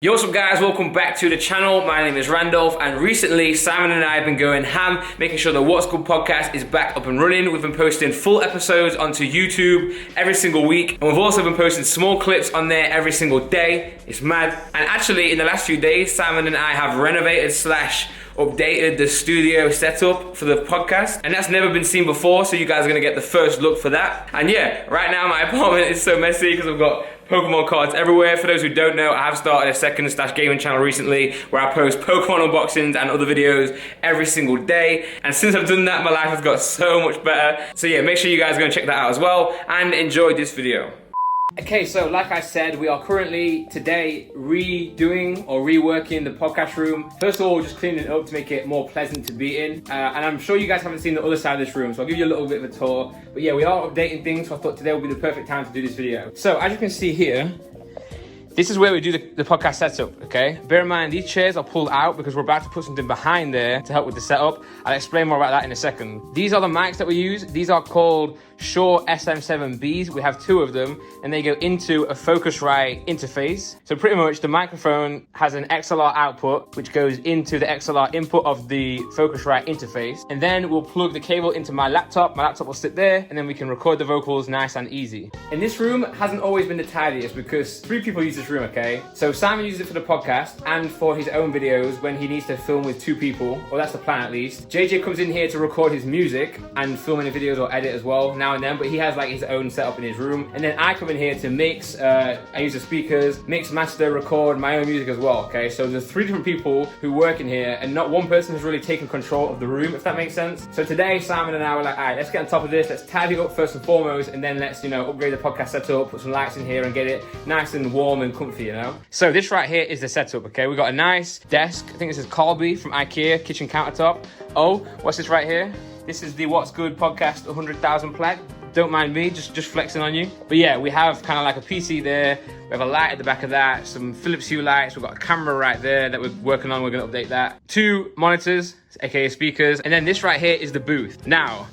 Yo, what's up guys, welcome back to the channel. My name is Randolph, and recently Simon and I have been going ham, making sure the What's Good podcast is back up and running. We've been posting full episodes onto YouTube every single week, and we've also been posting small clips on there every single day. It's mad. And actually in the last few days, Simon and I have renovated / updated the studio setup for the podcast, and that's never been seen before, so you guys are gonna get the first look for that. And yeah, right now my apartment is so messy because I've got Pokemon cards everywhere. For those who don't know, I have started a second gaming channel recently where I post Pokemon unboxings and other videos every single day, and since I've done that, my life has got so much better. So yeah, make sure you guys go and check that out as well, and enjoy this video. Okay, so like I said, we are currently today redoing or reworking the podcast room. First of all, just cleaning it up to make it more pleasant to be in. And I'm sure you guys haven't seen the other side of this room, so I'll give you a little bit of a tour. But yeah, we are updating things, so I thought today would be the perfect time to do this video. So as you can see here, this is where we do the podcast setup, okay? Bear in mind, these chairs are pulled out because we're about to put something behind there to help with the setup. I'll explain more about that in a second. These are the mics that we use. These are called Shure SM7Bs. We have two of them, and they go into a Focusrite interface. So pretty much the microphone has an XLR output, which goes into the XLR input of the Focusrite interface. And then we'll plug the cable into my laptop. My laptop will sit there, and then we can record the vocals nice and easy. And this room hasn't always been the tidiest because 3 people use this room, okay? So Simon uses it for the podcast and for his own videos when he needs to film with 2 people, or that's the plan at least. JJ comes in here to record his music and film any videos or edit as well now and then, but he has like his own setup in his room. And then I come in here to mix, I use the speakers, mix, master, record my own music as well, okay? So there's 3 different people who work in here, and not one person has really taken control of the room, if that makes sense. So today, Simon and I were like, all right, let's get on top of this, let's tidy it up first and foremost, and then let's, upgrade the podcast setup, put some lights in here and get it nice and warm and comfy, So this right here is the setup, okay? We've got a nice desk. I think this is Colby from IKEA, kitchen countertop. Oh, what's this right here? This is the What's Good podcast 100,000 plaque. Don't mind me, just flexing on you. But yeah, we have kind of like a PC there. We have a light at the back of that, some Philips Hue lights. We've got a camera right there that we're working on. We're gonna update that. 2 monitors, aka speakers. And then this right here is the booth. Now,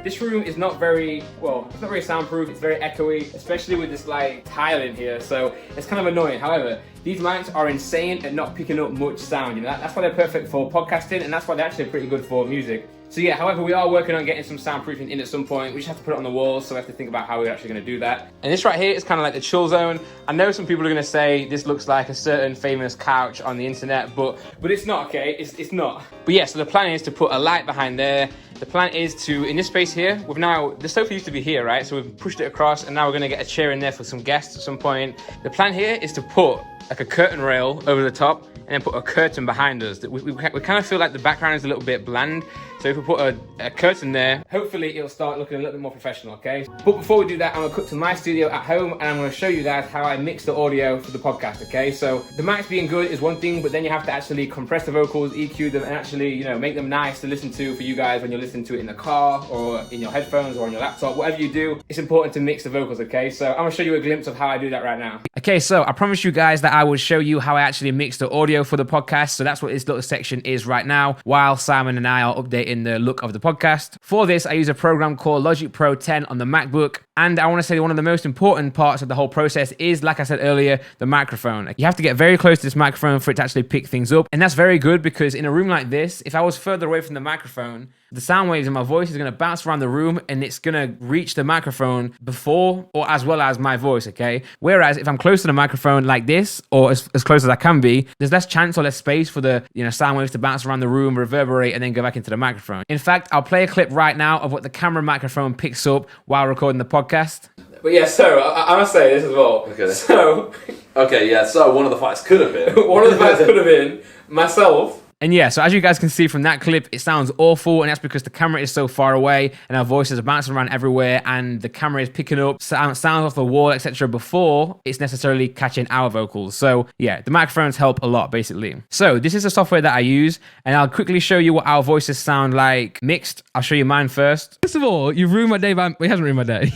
this room is not very, it's not very soundproof. It's very echoey, especially with this like tile in here. So it's kind of annoying. However, these mics are insane at not picking up much sound. That's why they're perfect for podcasting, and that's why they're actually pretty good for music. So yeah, however, we are working on getting some soundproofing in at some point. We just have to put it on the walls, so we have to think about how we're actually gonna do that. And this right here is kind of like the chill zone. I know some people are gonna say this looks like a certain famous couch on the internet, but it's not, okay? It's not. But yeah, so the plan is to put a light behind there. The plan is to, in this space here, the sofa used to be here, right? So we've pushed it across, and now we're gonna get a chair in there for some guests at some point. The plan here is to put like a curtain rail over the top, and then put a curtain behind us. We kind of feel like the background is a little bit bland. So if we put a curtain there, hopefully it'll start looking a little bit more professional, okay? But before we do that, I'm gonna cut to my studio at home, and I'm gonna show you guys how I mix the audio for the podcast, okay? So the mics being good is one thing, but then you have to actually compress the vocals, EQ them, and actually, make them nice to listen to for you guys when you're listening to it in the car, or in your headphones, or on your laptop, whatever you do. It's important to mix the vocals, okay? So I'm gonna show you a glimpse of how I do that right now. Okay, so I promised you guys that I would show you how I actually mix the audio for the podcast. So that's what this little section is right now, while Simon and I are updating the look of the podcast. For this, I use a program called Logic Pro 10 on the MacBook. And I want to say one of the most important parts of the whole process is, like I said earlier, the microphone. You have to get very close to this microphone for it to actually pick things up. And that's very good because in a room like this, if I was further away from the microphone, the sound waves in my voice is going to bounce around the room, and it's going to reach the microphone before or as well as my voice, okay? Whereas if I'm close to the microphone like this, or as close as I can be, there's less chance or less space for the sound waves to bounce around the room, reverberate, and then go back into the microphone. In fact, I'll play a clip right now of what the camera microphone picks up while recording the podcast. But yeah, so I must say this as well. Okay. So one of the fights could have been. One of the fights could have been myself. And yeah, so as you guys can see from that clip, it sounds awful, and that's because the camera is so far away, and our voices are bouncing around everywhere, and the camera is picking up sounds off the wall, etc. before it's necessarily catching our vocals. So yeah, the microphones help a lot, basically. So this is the software that I use, and I'll quickly show you what our voices sound like mixed. I'll show you mine first. First of all, you've ruined my day by... Well, it hasn't ruined my day.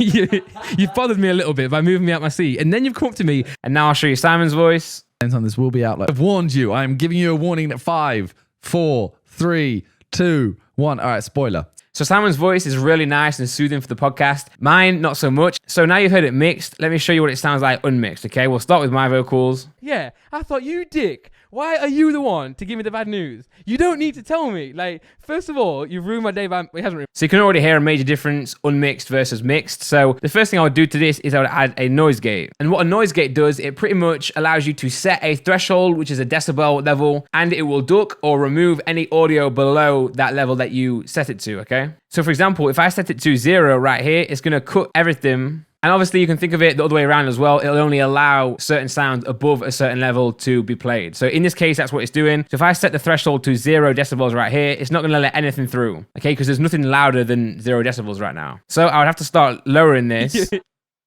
You've bothered me a little bit by moving me out my seat, and then you've come up to me, and now I'll show you Simon's voice. On this will be out. I've warned you. I'm giving you a warning at 5, 4, 3, 2, 1. All right, spoiler. So Simon's voice is really nice and soothing for the podcast. Mine, not so much. So now you've heard it mixed, let me show you what it sounds like unmixed, okay? We'll start with my vocals. Yeah, I thought, you dick. Why are you the one to give me the bad news? You don't need to tell me. Like, first of all, you've ruined my day by... It hasn't ruined. So you can already hear a major difference, unmixed versus mixed. So the first thing I would do to this is I would add a noise gate. And what a noise gate does, it pretty much allows you to set a threshold, which is a decibel level, and it will duck or remove any audio below that level that you set it to, okay? So for example, if I set it to 0 right here, it's going to cut everything. And obviously you can think of it the other way around as well. It'll only allow certain sounds above a certain level to be played. So in this case, that's what it's doing. So if I set the threshold to 0 decibels right here, it's not going to let anything through, okay? Because there's nothing louder than 0 decibels right now. So I would have to start lowering this.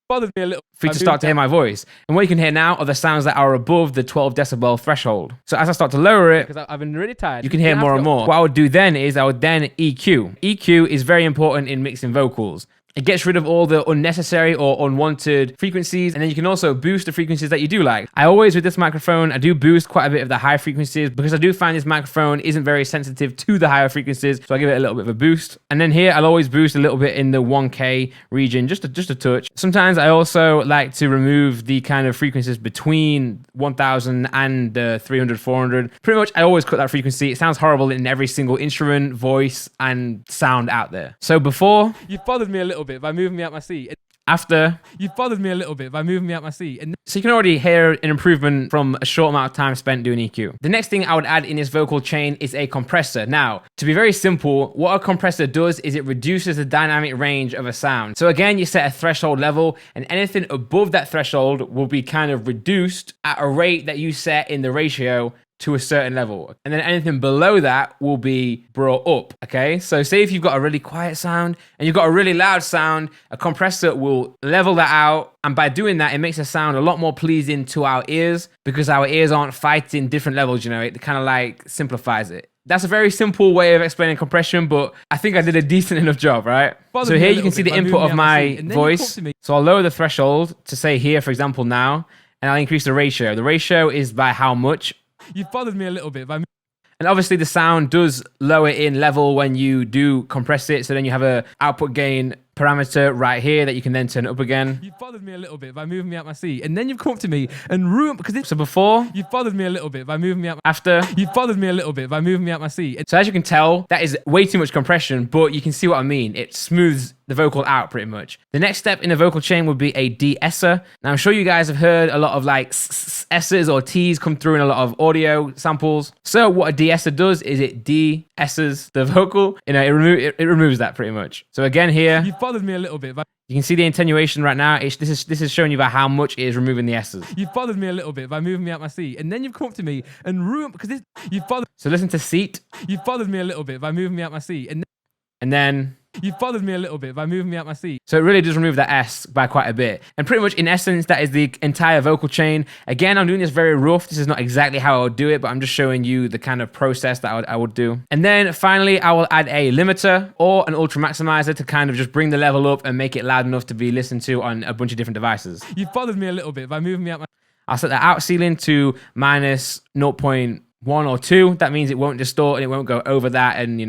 Bothered me a little for you to start to hear my voice. And what you can hear now are the sounds that are above the 12 decibel threshold. So as I start to lower it, because I've been really tired, you can hear more and more. What I would do then is I would then EQ. EQ is very important in mixing vocals. It gets rid of all the unnecessary or unwanted frequencies, and then you can also boost the frequencies that you do like. I always, with this microphone, I do boost quite a bit of the high frequencies because I do find this microphone isn't very sensitive to the higher frequencies, so I give it a little bit of a boost. And then here, I'll always boost a little bit in the 1K region, just a touch. Sometimes I also like to remove the kind of frequencies between 1000 and 300, 400. Pretty much, I always cut that frequency. It sounds horrible in every single instrument, voice, and sound out there. So before... You've bothered me a little bit by moving me out my seat. After, you've bothered me a little bit by moving me out my seat. And so you can already hear an improvement from a short amount of time spent doing EQ. The next thing I would add in this vocal chain is a compressor. Now, to be very simple, what a compressor does is it reduces the dynamic range of a sound. So again, you set a threshold level, and anything above that threshold will be kind of reduced at a rate that you set in the ratio to a certain level. And then anything below that will be brought up, okay? So say if you've got a really quiet sound and you've got a really loud sound, a compressor will level that out. And by doing that, it makes the sound a lot more pleasing to our ears because our ears aren't fighting different levels, you know? It kind of like simplifies it. That's a very simple way of explaining compression, but I think I did a decent enough job, right? So here you can see the input of my voice. So I'll lower the threshold to say here, for example, now, and I'll increase the ratio. The ratio is by how much. You've bothered me a little bit. And obviously the sound does lower in level when you do compress it. So then you have a output gain parameter right here that you can then turn up again. You've bothered me a little bit by moving me out my seat. And then you've come up to me and ruined... So before... You've bothered me a little bit by moving me out... After... You've bothered me a little bit by moving me out my seat. So as you can tell, that is way too much compression, but you can see what I mean. It smooths the vocal out pretty much. The next step in the vocal chain would be a de-esser. Now I'm sure you guys have heard a lot of like S's or T's come through in a lot of audio samples. So what a de-esser does is it de-essers the vocal. You know, it removes that pretty much. So again here... You've bothered me a little bit. You can see the attenuation right now. This is showing you by how much it is removing the S's. You've bothered me a little bit by moving me out my seat. And then you've come up to me and ruined... Because you've bothered... So listen to seat. You've bothered me a little bit by moving me out my seat. And then... You've bothered me a little bit by moving me out my seat. So it really does remove that S by quite a bit. And pretty much in essence, that is the entire vocal chain. Again, I'm doing this very rough. This is not exactly how I would do it, but I'm just showing you the kind of process that I would do. And then finally, I will add a limiter or an ultra maximizer to kind of just bring the level up and make it loud enough to be listened to on a bunch of different devices. You've bothered me a little bit by moving me out my... I'll set the out ceiling to minus 0.1 or 2. That means it won't distort and it won't go over that and,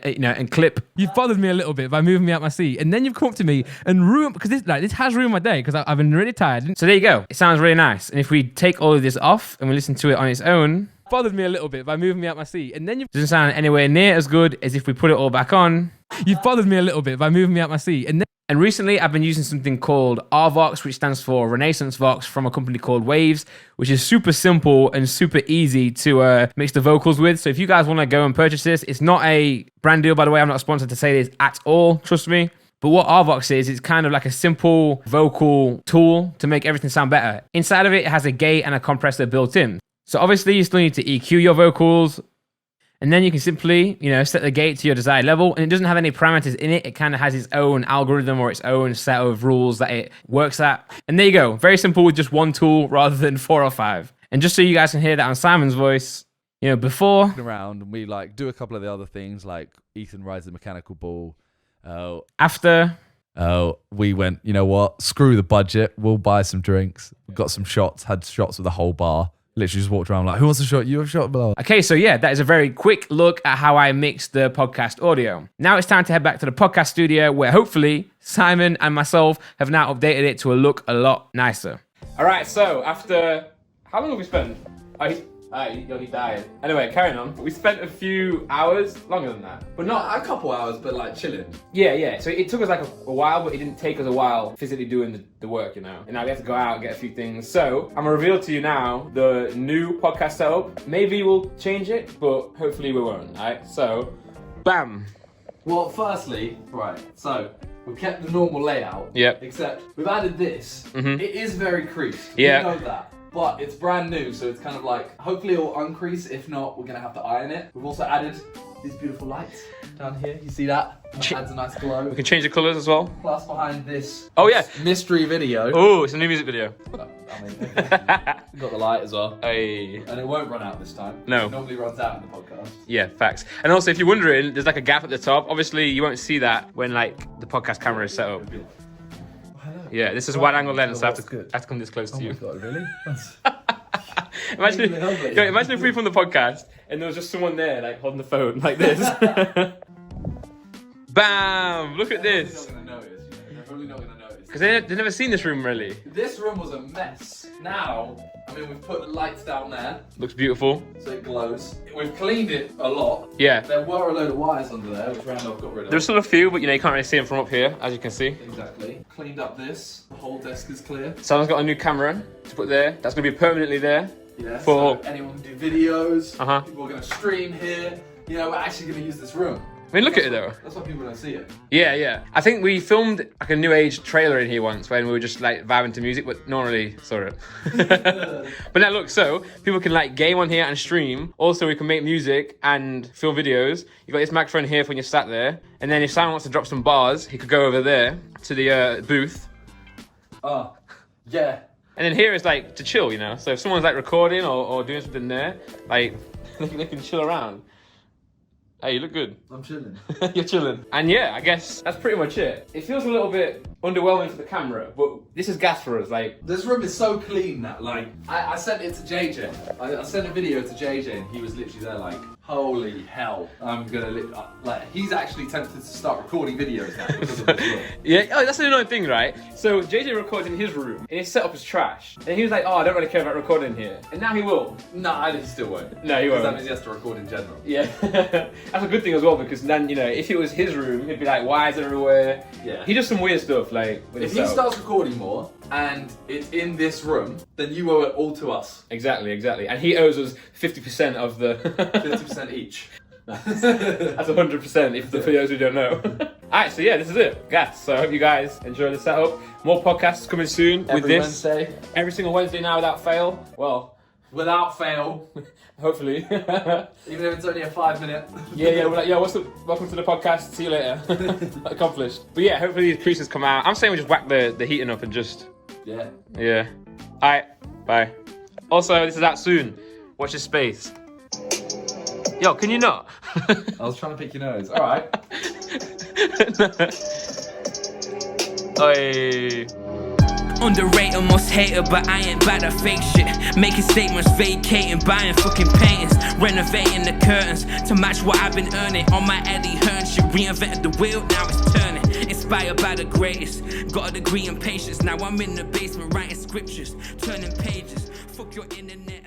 and clip. You've bothered me a little bit by moving me out my seat. And then you've come up to me and ruined... Because this has ruined my day because I've been really tired. So there you go. It sounds really nice. And if we take all of this off and we listen to it on its own... Bothered me a little bit by moving me out my seat. And then doesn't sound anywhere near as good as if we put it all back on. You've bothered me a little bit by moving me out my seat. And recently, I've been using something called RVox, which stands for Renaissance Vox, from a company called Waves, which is super simple and super easy to mix the vocals with. So if you guys want to go and purchase this, it's not a brand deal, by the way. I'm not sponsored to say this at all, trust me. But what RVox is, it's kind of like a simple vocal tool to make everything sound better. Inside of it, it has a gate and a compressor built in. So obviously, you still need to EQ your vocals. And then you can simply, set the gate to your desired level. And it doesn't have any parameters in it. It kind of has its own algorithm or its own set of rules that it works at. And there you go. Very simple with just one tool rather than 4 or 5. And just so you guys can hear that on Simon's voice, before... Around and we do a couple of the other things like Ethan rides the mechanical bull. After... we went, you know what? Screw the budget. We'll buy some drinks. We got some shots, had shots with the whole bar. Literally just walked around like, who wants a shot? You have a shot? Blah. Okay, so yeah, that is a very quick look at how I mix the podcast audio. Now it's time to head back to the podcast studio where hopefully Simon and myself have now updated it to look a lot nicer. All right, so after How long have we spent? He died. Anyway, carrying on. We spent a few hours, longer than that, but not. A couple hours, but like chilling. Yeah. So it took us like a while, but it didn't take us a while physically doing the work, you know. And now we have to go out and get a few things. So I'm gonna reveal to you now the new podcast setup. Maybe we'll change it, but hopefully we won't. Alright. So, bam. Well, firstly, right. So we've kept the normal layout. Yep. Except we've added this. Mhm. It is very creased. Yeah. We know that. But it's brand new, so it's kind of like, hopefully it'll uncrease. If not, we're gonna have to iron it. We've also added these beautiful lights down here. You see that? That adds a nice glow. We can change the colours as well. Plus behind this Oh, yeah. mystery video. Oh, it's a new music video. I mean, got the light as well. Hey. And it won't run out this time. No. It normally runs out in the podcast. Yeah, facts. And also, if you're wondering, there's like a gap at the top. Obviously, you won't see that when like the podcast camera is set up. Yeah, this is a wide angle lens, so I have to come this close to you. God, really? Imagine if we from the podcast and there was just someone there like holding the phone like this. Bam! Look at this. They're not gonna notice, you know. They're probably not gonna notice. Because they've never seen this room really. This room was a mess. Now, I mean, we've put the lights down there, Looks beautiful. so it glows. We've cleaned it a lot. Yeah. There were a load of wires under there, which Randolph got rid of. There's still a few, but you know you can't really see them from up here, as you can see. Exactly. Cleaned up this. The whole desk is clear. Someone's got a new camera to put there. That's gonna be permanently there. Yeah. For- So anyone can do videos. Uh-huh. People are gonna stream here. You know, we're actually gonna use this room. I mean, look at it though. That's why people don't see it. Yeah. I think we filmed like a new age trailer in here once when we were just like vibing to music, but no one really saw it. But now look, so people can like game on here and stream. Also, we can make music and film videos. You got this microphone here for when you're sat there, and then if Simon wants to drop some bars, he could go over there to the booth. Oh, yeah. And then here is like to chill, you know. So if someone's like recording or doing something there, like they can chill around. Hey, you look good. I'm chilling. You're chilling. And yeah, I guess that's pretty much it. It feels a little bit underwhelming for the camera, but this is gas for us. Like, This room is so clean that, like, I sent it to JJ. I sent a video to JJ and he was literally there like, holy hell, I'm gonna like, he's actually tempted to start recording videos now because of this room. yeah, oh, that's another thing, right? So JJ records in his room, and his setup is trash. And he was like, oh, I don't really care about recording here. And now he will. Nah, he still won't. No, he Because won't. that means he has to record in general. Yeah, that's a good thing as well, because then, you know, if it was his room, he'd be like, wires everywhere. Yeah. He does some weird stuff, like, with If his he setup. starts recording more and it's in this room, then you owe it all to us. Exactly. And he owes us 50% of the... 50% each. That's 100% if for those who don't know. Alright, so yeah, this is it. Gas. So I hope you guys enjoy the setup. More podcasts coming soon with Every this. Wednesday. Every single Wednesday now without fail. Well, Without fail. hopefully. Even if it's only a 5-minute. yeah, we're like, welcome to the podcast. See you later. Accomplished. But yeah, hopefully these creases come out. I'm saying we just whack the heating up and just... Yeah. Yeah. Alright, bye. Also, this is out soon. Watch your space. Yo, can you not? I was trying to pick your nose. Alright. Oi. Underrated, most hated, but I ain't bad at fake shit. Making statements, vacating, buying fucking paintings, renovating the curtains to match what I've been earning. On my Eddie Hearn shit, reinvented the wheel, now it's turning. Inspired by the greatest, got a degree in patience. Now I'm in the basement writing scriptures, turning pages. Fuck your internet.